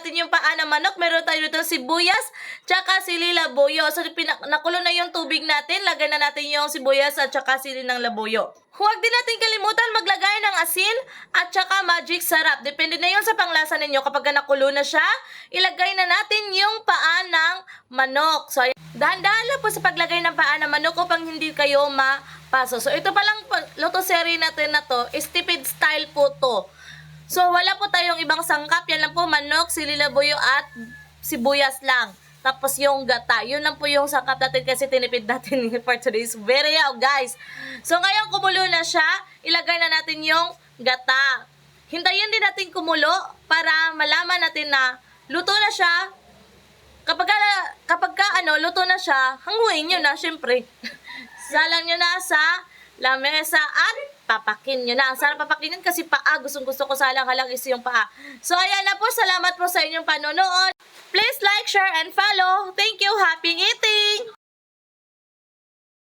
natin yung paa ng manok. Meron tayo dito sibuyas, tsaka sili labuyo. So, nakulo na yung tubig natin. Lagay na natin yung sibuyas at tsaka sili ng labuyo. Huwag din natin kalimutan maglagay ng asin at tsaka magic sarap. Depende na yun sa panglasa ninyo. Kapag nakulo na siya, ilagay na natin yung paa ng manok. So, dahan-dahan lang po sa paglagay ng paa ng manok upang hindi kayo mapaso. So, ito palang luto series natin na to, is tipid style po to. So, wala po tayong ibang sangkap. Yan lang po, manok, sili labuyo at sibuyas lang. Tapos yung gata. Yun lang po yung sangkap natin kasi tinipid natin for today's video, guys. So, ngayon kumulo na siya. Ilagay na natin yung gata. Hintayin din natin kumulo para malaman natin na luto na siya. Kapag luto na siya, hanguin nyo na, syempre. Salang nyo na sa lamesa at papakin nyo na. Ang sarap papakinin kasi paa. Gustong-gusto ko salang-halang is yung paa. So, ayan na po. Salamat po sa inyong panonood. Please like, share, and follow. Thank you. Happy